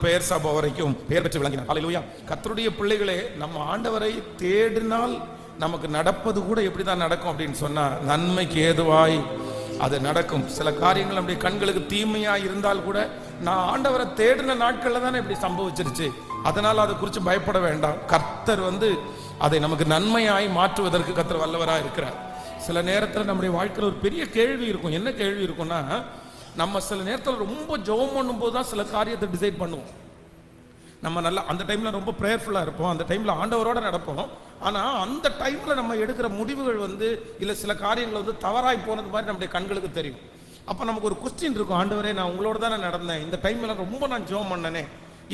பெயர் சபை வரைக்கும் பெயர் பெற்று விளங்கினார். ஹல்லேலூயா. கர்த்தருடைய பிள்ளைகளே, நம்ம ஆண்டவரை தேடினால் நமக்கு நடப்பது கூட எப்படிதான் நடக்கும் அப்படின்னு சொன்னா, நன்மைக்கு ஏதுவாய் அது நடக்கும். சில காரியங்கள் நம்முடைய கண்களுக்கு தீமையா இருந்தால் கூட, நான் ஆண்டவரை தேடின நாட்கள்ல தானே இப்படி சம்பவிச்சிருச்சு, அதனால அதை குறித்து பயப்பட வேண்டாம். கர்த்தர் அதை நமக்கு நன்மையாய் மாற்றுவதற்கு கர்த்தர் வல்லவரா இருக்கிறார். சில நேரத்தில் நம்முடைய வாழ்க்கையில் ஒரு பெரிய கேள்வி இருக்கும். என்ன கேள்வி இருக்கும்னா, நம்ம சில நேரத்தில் ரொம்ப ஜெபம் பண்ணும்போது தான் சில காரியத்தை டிசைட் பண்ணுவோம். நம்ம நல்லா அந்த டைமில் ரொம்ப ப்ரேயர்ஃபுல்லாக இருப்போம், அந்த டைமில் ஆண்டவரோட நடப்போம். ஆனால் அந்த டைமில் நம்ம எடுக்கிற முடிவுகள் இல்லை சில காரியங்கள் தவறாய் போனது மாதிரி நம்முடைய கண்களுக்கு தெரியும். அப்போ நமக்கு ஒரு கொஸ்டின் இருக்கும், ஆண்டவரே நான் உங்களோட தானே நடந்தேன், இந்த டைமில் ரொம்ப நான் ஜெபம் பண்ணனே,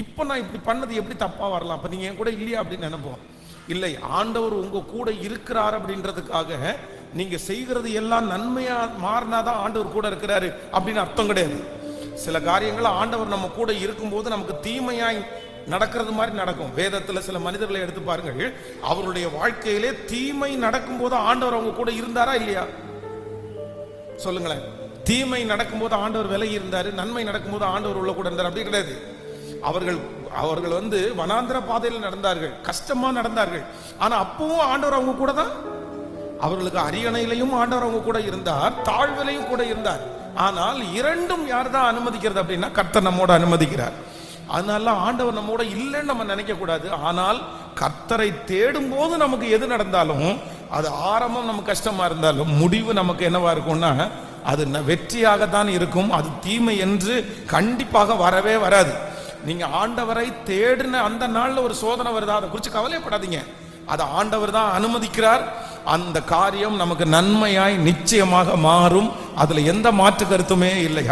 இப்போ நான் இப்படி பண்ணது எப்படி தப்பாக வரலாம், அப்போ நீங்கள் என் கூட இல்லையா அப்படின்னு நினைப்போம். இல்லை, ஆண்டவர் உங்கள் கூட இருக்கிறார் அப்படின்றதுக்காக நீங்க செய்கிறது எல்லாம் நன்மையா மாறினாதான் ஆண்டவர் கூட இருக்கிறாரு அப்படின்னு அர்த்தம் கிடையாது. சில காரியங்கள் ஆண்டவர் நம்ம கூட இருக்கும்போது நமக்கு தீமையாய் நடக்கிறது மாதிரி நடக்கும். வேதத்துல சில மனிதர்களை எடுத்து பாருங்கள், அவருடைய வாழ்க்கையிலே தீமை நடக்கும் போது ஆண்டவர் அவங்க கூட இருந்தாரா இல்லையா? சொல்லுங்களேன். தீமை நடக்கும் போது ஆண்டவர் விலகி இருந்தாரு, நன்மை நடக்கும் போது ஆண்டவர் உள்ள கூட இருந்தார், அப்படி கிடையாது. அவர்கள் வனாந்திர பாதையில் நடந்தார்கள், கஷ்டமா நடந்தார்கள். ஆனா அப்பவும் ஆண்டவர் அவங்க கூட தான். அவர்களுக்கு அரியணையிலையும் ஆண்டவர் அவங்க கூட இருந்தார், தாழ்விலையும் கூட இருந்தார். ஆனால் இரண்டும் யார் தான் அனுமதிக்கிறது அப்படின்னா, கர்த்தர் நம்மோட அனுமதிக்கிறார். அதனால ஆண்டவர் நம்மோட இல்லைன்னு நம்ம நினைக்க கூடாது. ஆனால் கர்த்தரை தேடும் போது நமக்கு எது நடந்தாலும், அது ஆரம்பம் நமக்கு கஷ்டமா இருந்தாலும் முடிவு நமக்கு என்னவா இருக்கும்னா, அது வெற்றியாகத்தான் இருக்கும். அது தீமை என்று கண்டிப்பாக வரவே வராது. நீங்க ஆண்டவரை தேடின அந்த நாள்ல ஒரு சோதனை வருதா, அதை குறித்து கவலைப்படாதீங்க. அதை ஆண்டவர் தான் அனுமதிக்கிறார். அந்த காரியம் நமக்கு நன்மையாய் நிச்சயமாக மாறும். அதுல எந்த மாற்று கருத்துமே இல்லை.